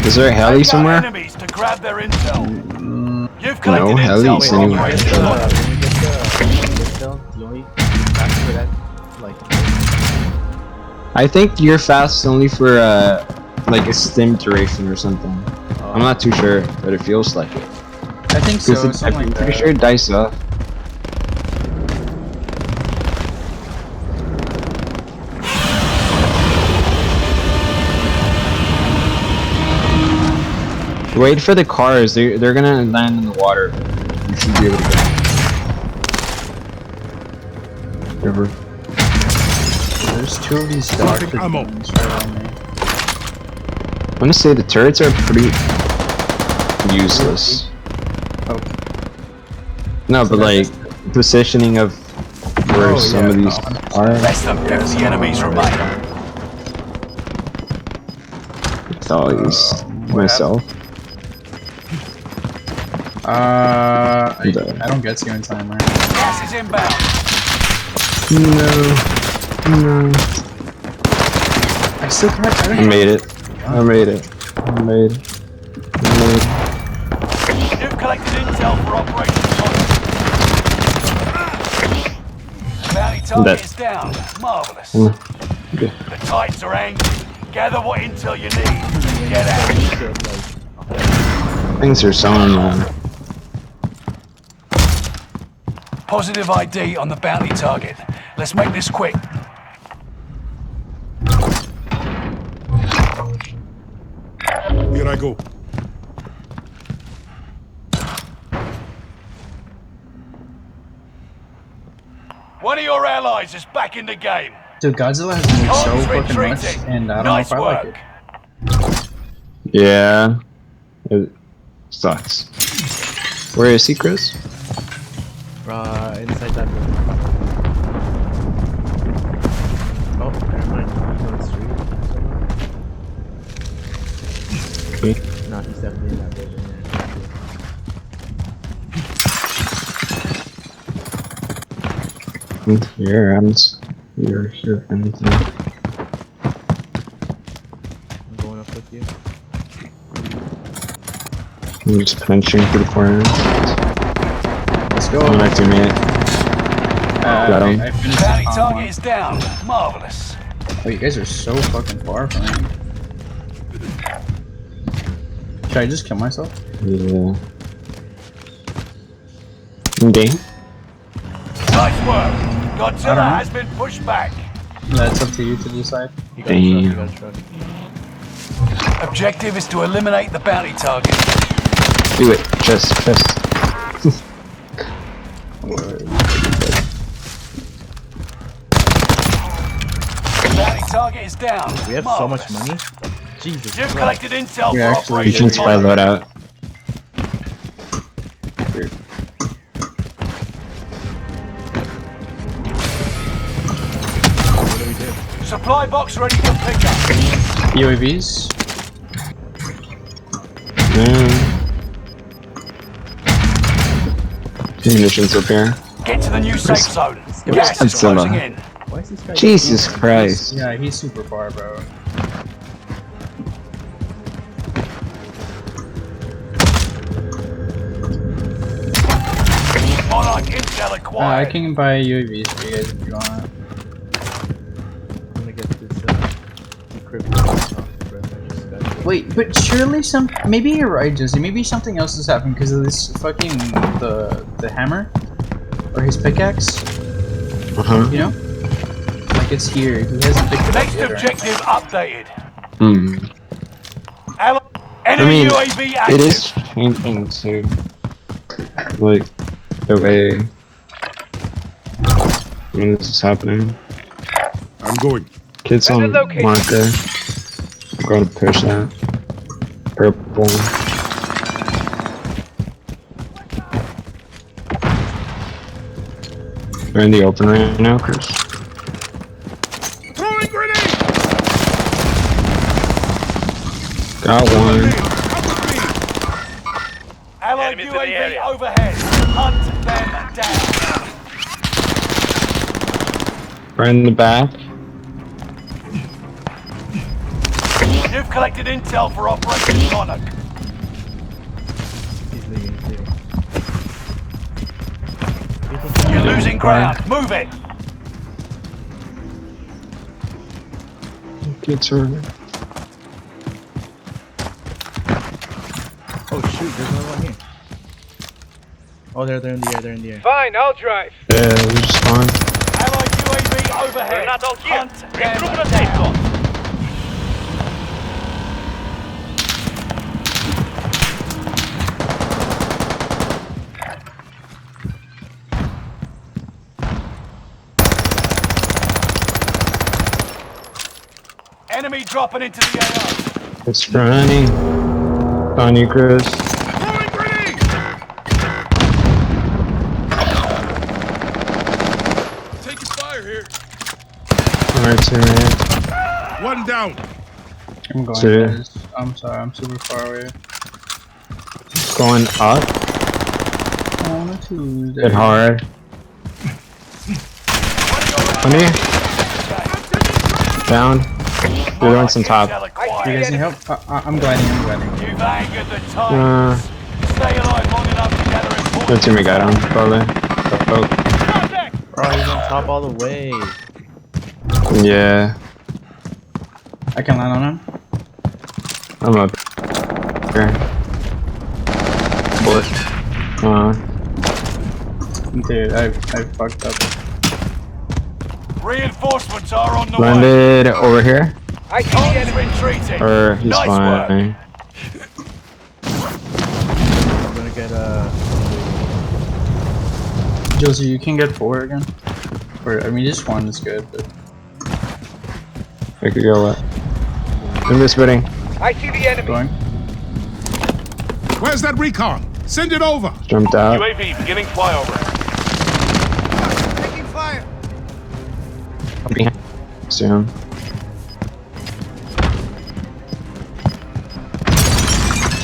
Is there a heli somewhere? Enemies to grab their intel. You've No, collected heli's intel for anywhere. Operation Honor. I think you're fast only for like a stim duration or something. I'm not too sure, but it feels like it. I think so. I'm Something like pretty that. sure it dies off. Wait for the cars. They're gonna land in the water. You should be able to get them. River. There's two of these dark things right on me. I'm gonna say the turrets are pretty useless. Oh. No, but like positioning of where some of these are. Less than 50 enemies remain. It's always myself. I don't get you in time, right? Gas is inbound. No. I still can't. I made it. I made it. I made it. You've collected intel for Operation Honor. Bounty target is down. Marvelous. Okay. The Titans are angry. Gather what intel you need. Get out. Things are so annoying. Positive ID on the bounty target. Let's make this quick. Here I go. One of your allies is back in the game. Dude, Godzilla has moved so Cons fucking much, retreating. and I don't know Nice if I like work. it. Yeah. It sucks. Where is he, Chris? Inside that room. Oh, never mind. He's on the street. Okay. No, he's definitely in that building there. Your hands. Your anything. I'm going up with you. I'm just punching through the corner. Let's go. I'm gonna do me. Got him. I finished Bounty the target one. is down. Marvelous. Oh, you guys are so fucking far from me. Should I just kill myself? Yeah. Okay. Nice work. Godzilla has been pushed back. That's up to you to decide. You got a truck, you got a truck. Objective is to eliminate the bounty target. Do it. Just. Bounty target is down. We have so much money. Jesus You've Christ. collected intel We for actually You Operation can spy Honor. loadout. What do we do? Supply box ready for pickup. UAVs? Munitions up here. Get to the new safe zone. Gas is Godzilla. closing in. Why is this guy? Jesus Christ. Yeah, he's super far, bro. Monarch intel I acquired. can buy UAVs for you guys if you want. I'm gonna get this encrypted off the breath I just got. Wait, but surely maybe you're right, Jozy. Maybe something else has happened because of this fucking the hammer or his pickaxe. You know, like it's here. He hasn't picked it up Next yet, right? objective updated. Hmm. Enemy I mean, UAV active. it is changing too. Like, the way when this is happening. I'm going. Kids on marker. I'm gonna push that. Purple. They're in the open right now, Chris. Throwing grenade. Got one. Allied UAV overhead. Hunt them down. Right in the back. You've We've collected intel for Operation Monarch. He's leaving. He's leaving. You're losing ground. Move it. Kids are. Oh shoot! There's another one here. Oh, they're in the air. They're in the air. Fine, I'll drive. Yeah, we just spawned. Allied UAV overhead. Not all here. Hunt them. Recruit the safe zone. Enemy dropping into the AO. It's running. On you, Chris. Throwing grenade! Taking fire here. Alright, teammate. One down. I'm going. Two. Guys. I'm sorry. I'm super far away. Going up. On a Tuesday. Hit hard. Honey. Down. You're doing some top. You guys need help? I'm gliding. I'm gliding. You've angered the Titans. Stay alive long enough to gather Your important. teammate got him, probably. Oh, Bro, he's on top all the way. yeah. I can land on him. I'm up here. Bullet. Dude, I fucked up. Reinforcements are on the way. Landed over here. I see the Titans enemy. retreating. Or he's Nice work. flying. I'm gonna get Jozy, you can get 4 again. Or I mean, just 1 is good, but We could go what? In this building. I see the enemy. going. Where's that recon? Send it over. Jumped out. UAV beginning flyover. Taking fire. See him.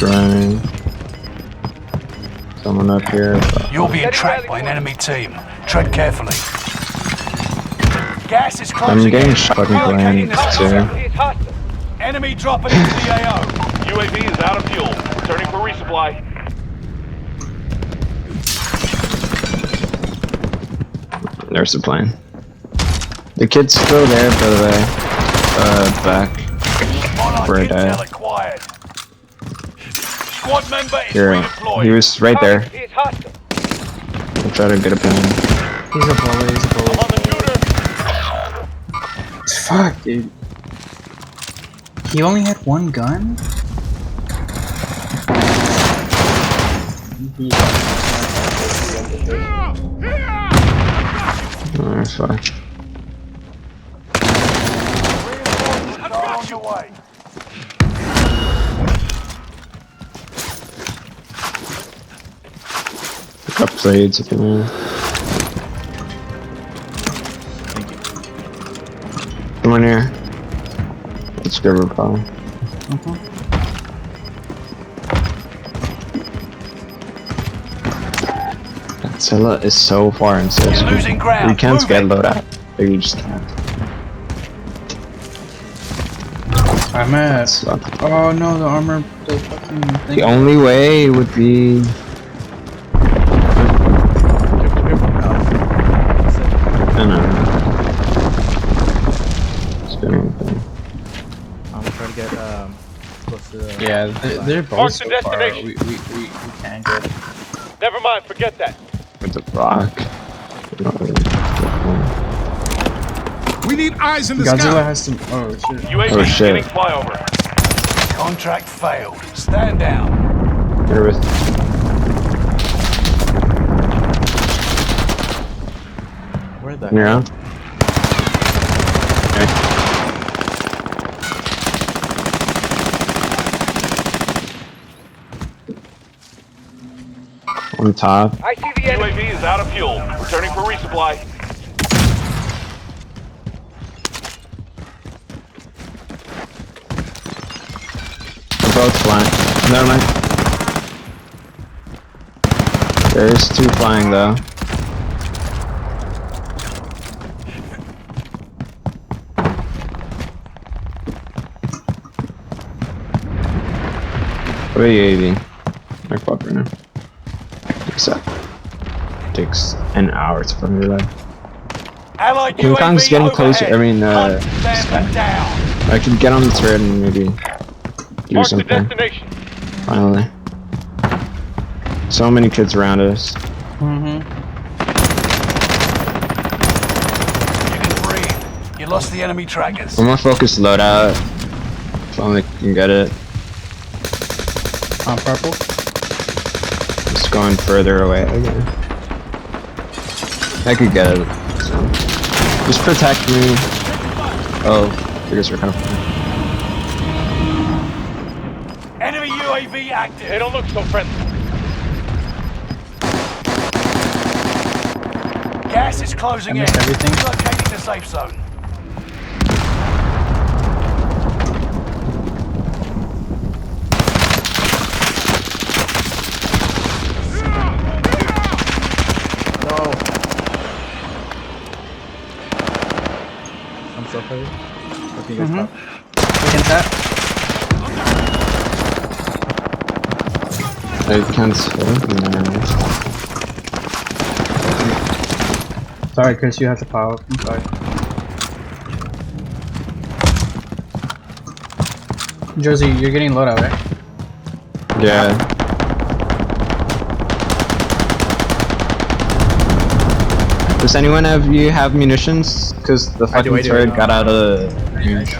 Running. Someone up here. You'll be tracked by an enemy team. Tread carefully. Gas is I'm closing getting in. shot in planes too. He's hostile. Enemy dropping into the AO. UAV is out of fuel. Returning for resupply. There's the plane. The kid's still there, by the way. Back. Monarch Where I intel died. acquired. Squad member is Here. redeployed. He was right there. He is hostile. I'll try to get a plane. He's a bullet. He's a bullet. On the shooter. Fuck, dude. He only had 1 gun? Oh, fuck. Reinforcements are on the way. Pick up blades if you want. Come on here. Let's go recall. Godzilla is so far and so You're small. losing ground. You can't Move get it. loadout. But you just can't. I'm at. So, Oh no, the armor. The fucking thing. the only way would be. I don't know. Spinning thing. I'm gonna try to get close to the. Yeah, they're both Mark so the far. destination. We can't get. Never mind, forget that. With the rock. We need eyes in the Godzilla sky. has some. Oh shit. UAV Oh, shit. beginning flyover. Contract failed. Stand down. Here with. Where the? You're on? Okay. On top. I see the enemy. UAV is out of fuel. Returning for resupply. They're both flying. Never mind. There's 2 flying though. What are you aiming? My fuck right now. Takes an hour to fucking reload. Allied King Kong's UAV getting closer. overhead. I mean, Hunt them down. I could get on the turret and maybe do Mark the something. destination. Finally. So many kids around us. Mm-hmm. You can breathe. You lost the enemy trackers. I'm gonna focus loadout. If only I can get it. On purple. Just going further away. Okay. I could get it. So. Just protect me. Oh, I guess we're kind of. Enemy UAV active. They don't look so friendly. Gas is closing I in. missed everything. Locating the safe zone. No. I'm so heavy. Okay, guys, stop. Against that. I can't see. Sorry, Chris, you have to power up. I'm sorry. Jozy, you're getting loadout, right? Yeah. Does anyone have munitions? Because the I do, fucking turret got out of range.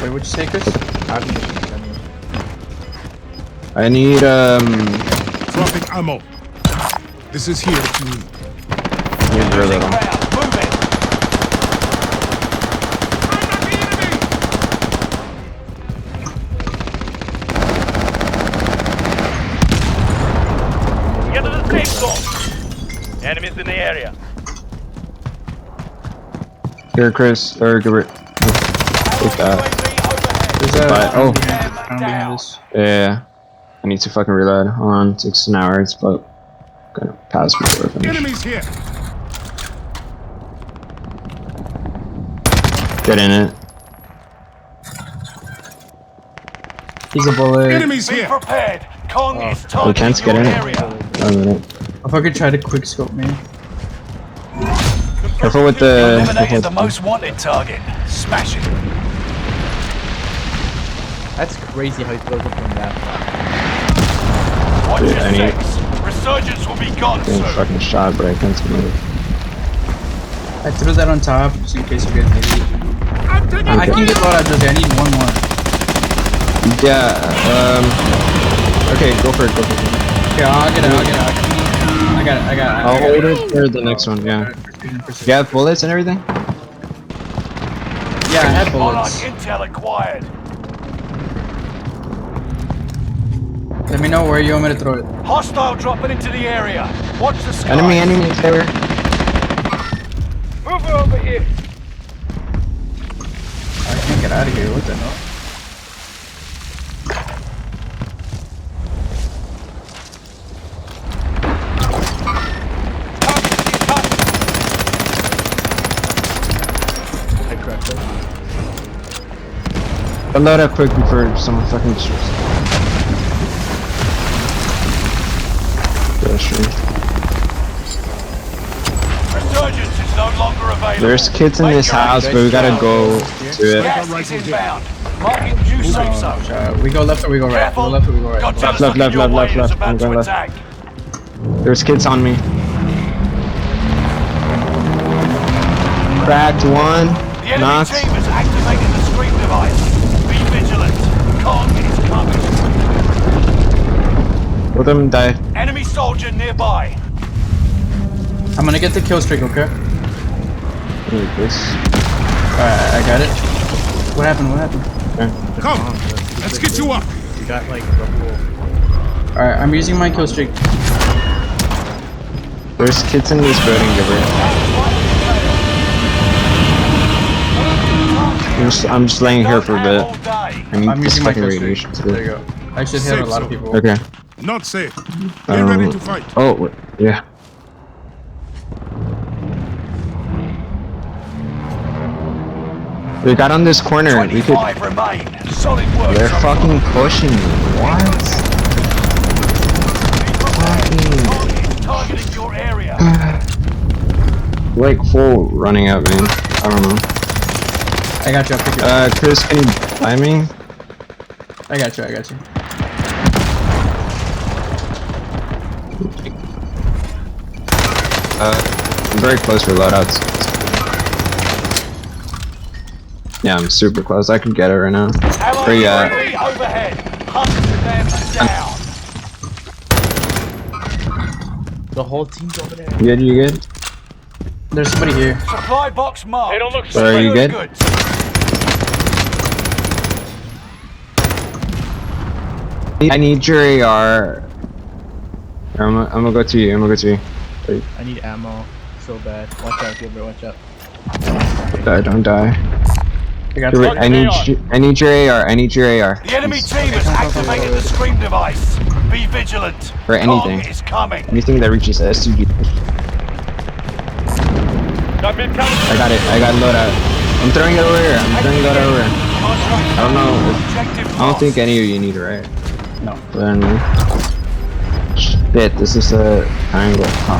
Wait, what'd you say, Chris? I need Dropping ammo. This is here if you need. need very little. Ground. Move it. Get to the safe zone. Enemies in the area. Here, Chris, or Gilbert. Take that. UAV overhead. There's But- oh. Down behind this. Yeah. I need to fucking reload. Hold on, it takes an hour. It's about gonna pass before I finish. Enemies here. Get in it. He's a bullet. Enemies Be here. prepared. Kong is We targeting can't get your in it. area. One minute. If I could try to quick scope me. Careful with the. Eliminated the most wanted target. Smash it. That's crazy how he throws up from that. Watch Dude, your I need- six. Resurgence will be gone Getting soon. fucking shot, but I can't move. I threw that on top just in case you guys need it. I'm taking I can get loadout, Jozy. I need one more. Yeah. Okay, go for it. Go for it. Okay, I'll get it. I got it. I'll hold it for the next one. Yeah. You have bullets and everything? Yeah, I have Monarch bullets. intel acquired. Let me know where you want me to throw it. Hostile dropping into the area. Watch the sky. Enemy there. Move over here. I can't get out of here. What the hell? I cracked it. I'll load up quick before someone fucking shoots. Resurgence is no longer available. There's kids in this house, but we gotta go to it. Gas is inbound. Marking new safe zone. We go left or we go right? We go Careful. left or we go right? Godzilla's Left, looking left, your left, way and is left. I'm about to going left. attack. There's kids on me. Cracked one. The enemy Knocked. team has activated the screen device. Be vigilant. Kong is coming. Both of them died. Enemy soldier nearby. I'm gonna get the kill streak, okay? Like this. Alright, I got it. What happened? What happened? Come. Let's get you up. You got like the whole. Alright, I'm using my kill streak. There's kids in this building, Gilbert. I'm just laying here for a bit. All day. I need I'm this using my fucking kill streak. radiation There too. you go. I should hit a lot of people. Okay. Not safe. Get ready to fight. Oh, yeah. We got on this corner. We could. 25 remain. Solid work. They're so fucking pushing me. What? Targeting your area. Like full running out, man. I don't know. I got you. I'll pick you. Chris, can you buy me? I got you. I got you. I'm very close for loadouts. Yeah, I'm super close. I can get it right now. Where you at? Overhead. Hunt them down. The whole team's over there. You good? You good? There's somebody here. Supply box marked. They don't look Sorry, are you good? I need your AR. I'm gonna go to you. I'm gonna go to you. I need ammo so bad. Watch out, Gilbert. Watch out. Don't die. Don't die. I got Gilbert, you. I need your AR. I need your AR. The enemy team has activated the scream device. Be vigilant. For anything. Kong is coming. Anything that reaches SUG. Got mid counter. I got it. I got loadout. I'm throwing it over here. I'm throwing it over here. I don't know. I don't think any of you need it, right? No. Then, shit, this is a triangle. Huh.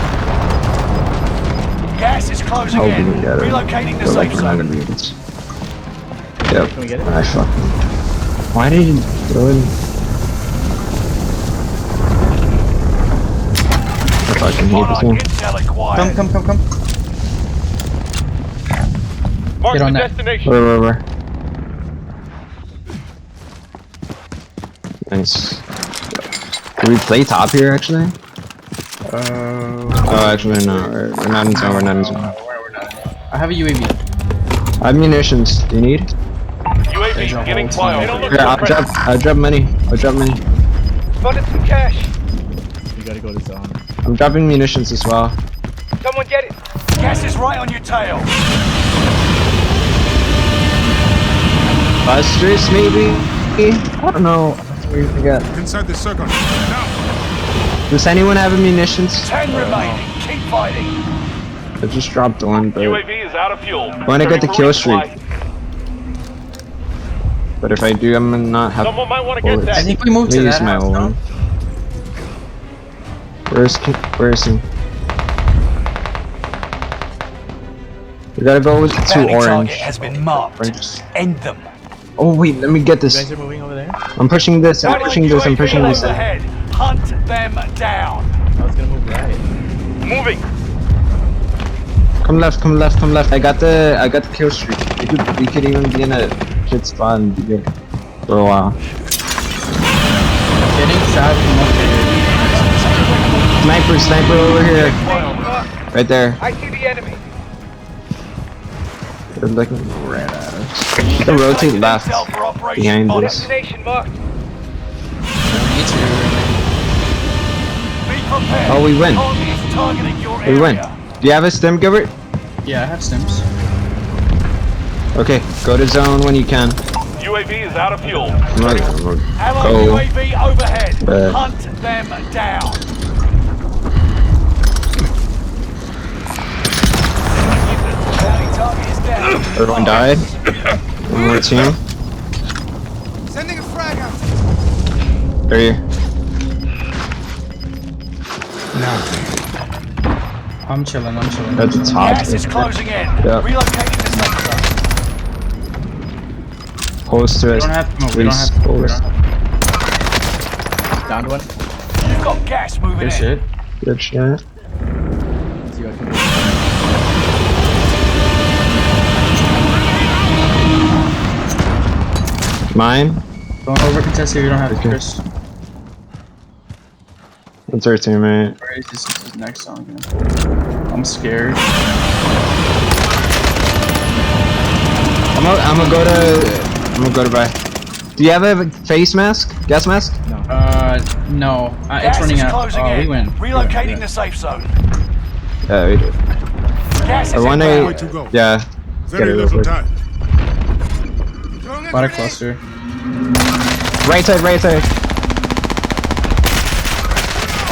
Gas is closing I'll in. be together. Relocating the Feel like safe we're not zone. gonna be able to. Yep. Can we get it? I fucking. Why did you throw it? I fucking hate this one. Intel acquired. Come. Mark Get the on that. destination. Where? Nice. Can we play top here, actually? Oh, actually, no. We're not in zone. We're not in zone. I have a UAV. I have munitions. Do you need? UAV getting flyover. They don't look Here, I'll drop money. I'll drop money. Spotted some cash. We gotta go to zone. I'm dropping munitions as well. Someone get it. Gas is right on your tail. Busters, maybe? I don't know. What do you got? Inside the circle. Now. Does anyone have munitions? 10 remaining. Keep fighting. I just dropped one, but UAV is out of fuel. when I get the Ready for kill resupply. streak. But if I do, I'm gonna not have Someone might want to get bullets. I that. think we moved Let to me that use my house old now. one. Where is he? We gotta go with two Bounty orange. target has been marked. Orange. End them. Oh wait, let me get You this. guys are moving over there? I'm pushing this. I'm pushing this. I'm pushing this. Overhead. Hunt them down. I was gonna move right. Moving. Come left. Come left. Come left. I got the kill streak. We could even be in a shit spot and be good for a while. Getting shot from up here. Sniper over here. Right there. I see the enemy. They're looking right at us. They rotate left Intel for Operation behind Modern. us. Destination marked. Me too. Be prepared. Oh, we win. Kong is targeting your We area. win. Do you have a stim, Gilbert? Yeah, I have stims. Okay, go to zone when you can. UAV is out of fuel. I'm not Allied go. UAV overhead. But- Hunt them down. Bounty target is down. Everyone died. One more team. Sending a frag out. There you. I'm chilling. At the top. Gas is closing in. Yeah. Relocating the safe zone. Close to We us. don't have to move. We don't Please, have to move. close. Downed one. You've got gas moving Good in. shit. Good shit. Let's see what I can do. Mine. Don't over contest here. You don't have to, Okay. Chris. What's our teammate? Where is this next song? I'm scared. I'm gonna go to buy. Do you have a face mask? Gas mask? No. It's Gas running is out. closing Oh, in. we win. Relocating Yeah. the safe zone. Yeah, we do. Gas I is want inbound. Way to go. Yeah. Very Get it little over. time. Bought a cluster. Right side.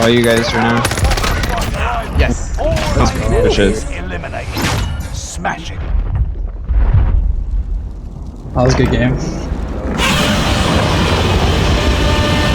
All you guys right now. Yes. All Good shit. enemies eliminated. Smash it. That was a good game.